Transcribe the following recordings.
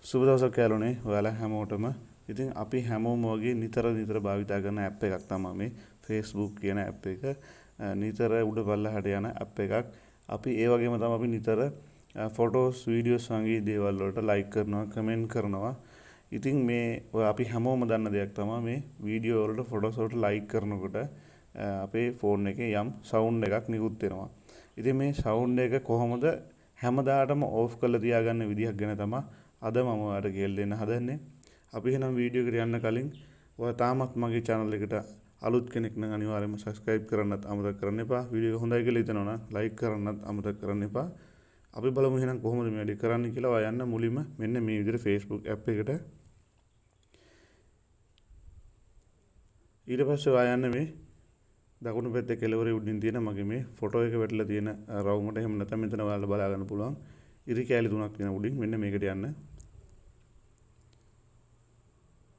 සුබ දවසක් යාළුවනේ ඔයාලා හැමෝටම. ඉතින් අපි හැමෝම වගේ නිතර භාවිතා කරන ඇප් එකක් තමයි මේ Facebook කියන ඇප් එක. නිතර උඩ පල්ලෙහාට යන ඇප් එකක්. අපි ඒ වගේම තමයි අපි නිතර ෆොටෝස් වීඩියෝස් වගේ දේවල් වලට ලයික් කරනවා, කමෙන්ට් කරනවා. ඉතින් මේ ඔය අපි හැමෝම දන්න දෙයක් තමයි මේ වීඩියෝ වලට ෆොටෝස් වලට ලයික් කරනකොට අපේ ෆෝන් එකේ යම් සවුන්ඩ් එකක් නිකුත් වෙනවා. ඉතින් මේ සවුන්ඩ් එක කොහොමද හැමදාටම ඕෆ් කරලා තියාගන්න විදිහක් ගැන තමයි අද මම ඔයාලට කියලා දෙන්න හදන්නේ. අපි එහෙනම් වීඩියෝ එකට යන්න කලින් ඔයා තාමත් මගේ channel එකට අලුත් කෙනෙක් නම් අනිවාර්යයෙන්ම subscribe කරන්නත් අමතක කරන්න එපා. වීඩියෝ එක හොඳයි කියලා හිතනවා නම් like කරන්නත් අමතක කරන්න එපා. අපි බලමු එහෙනම් කොහොමද මේ වැඩේ කරන්න කියලා. ඔයා යන්න මුලින්ම මෙන්න මේ විදිහට Facebook app එකට. ඊට පස්සේ ඔයා යන්න මේ දකුණු පැත්තේ කෙළවරේ උඩින් තියෙන මගේ මේ ෆොටෝ එක වැටලා තියෙන රවුමට එහෙම නැත්නම් මෙතන ඔයාලට බලා ගන්න පුළුවන්. ඉරි කැලි තුනක් තියෙන උඩින් මෙන්න මේකට යන්න.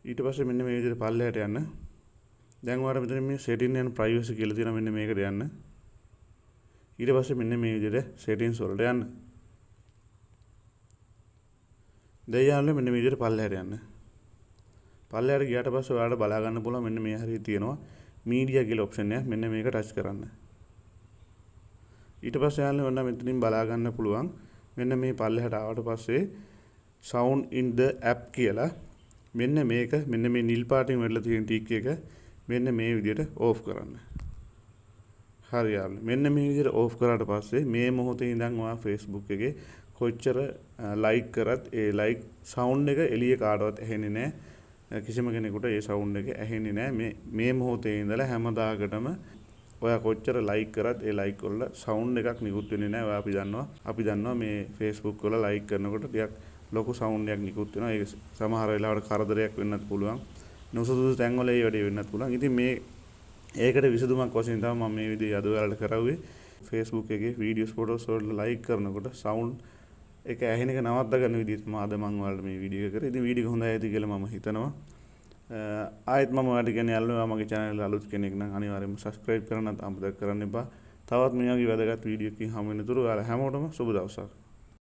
ඊට පස්සේ මෙන්න මේ විදිහට පල්ලෙහාට යන්න. දැන් ඔයාලට මෙතන මේ setting and privacy කියලා තියෙනවා මෙන්න මේකට යන්න. ඊට පස්සේ මෙන්න මේ විදිහට settings වලට යන්න. දැන් යාළුවනේ මෙන්න මේ විදිහට පල්ලෙහාට යන්න. පල්ලෙහාට ගියාට පස්සේ ඔයාලට බලා ගන්න පුළුවන් මෙන්න මේ හරිය තියෙනවා media කියලා option එක. මෙන්න මේක touch කරන්න. ඊට පස්සේ යාළුවනේ ඔන්න මෙතනින් බලා ගන්න පුළුවන් මෙන්න මේ පල්ලෙහාට ආවට පස්සේ sound in the app කියලා මෙන්න මේක මෙන්න මේ නිල් පාටින් වෙලා තියෙන ටික් එක මෙන්න මේ විදිහට ඕෆ් කරන්න. හරි යාළුවනේ. මෙන්න මේ විදිහට ඕෆ් කරාට පස්සේ මේ මොහොතේ ඉඳන් ඔයා Facebook එකේ කොච්චර ලයික් කරත් ඒ ලයික් සවුන්ඩ් එක එළිය කාටවත් ඇහෙන්නේ නැහැ. කිසිම කෙනෙකුට ඒ සවුන්ඩ් එක ඇහෙන්නේ නැහැ. මේ මොහොතේ ඉඳලා හැමදාකටම ඔයා කොච්චර ලයික් කරත් ඒ ලයික් වල සවුන්ඩ් එකක් නිකුත් වෙන්නේ නැහැ. ඔයා අපි දන්නවා මේ Facebook වල ලයික් කරනකොට ටිකක් ලොකු සවුන්ඩ් එකක් නිකුත් වෙනවා. ඒක සමහර වෙලාවට කරදරයක් වෙන්නත් පුළුවන්. නුසුදුසු තැන් වල ඒ වැඩේ වෙන්නත් පුළුවන්. ඉතින් ඒකට විසඳුමක් වශයෙන් තමයි මම මේ විදිහේ අද ඔයාලට කරවුවේ. Facebook එකේ වීඩියෝස් ෆොටෝස් වල ලයික් කරනකොට සවුන්ඩ් එක ඇහෙන එක නවත්ත ගන්න විදිහ තමයි අද මම ඔයාලට මේ වීඩියෝ එක කරේ. ඉතින් වීඩියෝ එක හොඳයි ඇති කියලා මම හිතනවා. ආයෙත් මම ඔයාලට කියන්නේ යාළුවෝ මගේ channel එක අලුත් කෙනෙක් නම් අනිවාර්යයෙන්ම subscribe කරන්නත් අමතක කරන්න එපා. තවත් මේ වගේ වැදගත් වීඩියෝ එකකින් හමු වෙනතුරු ඔයාලා හැමෝටම සුබ දවසක්.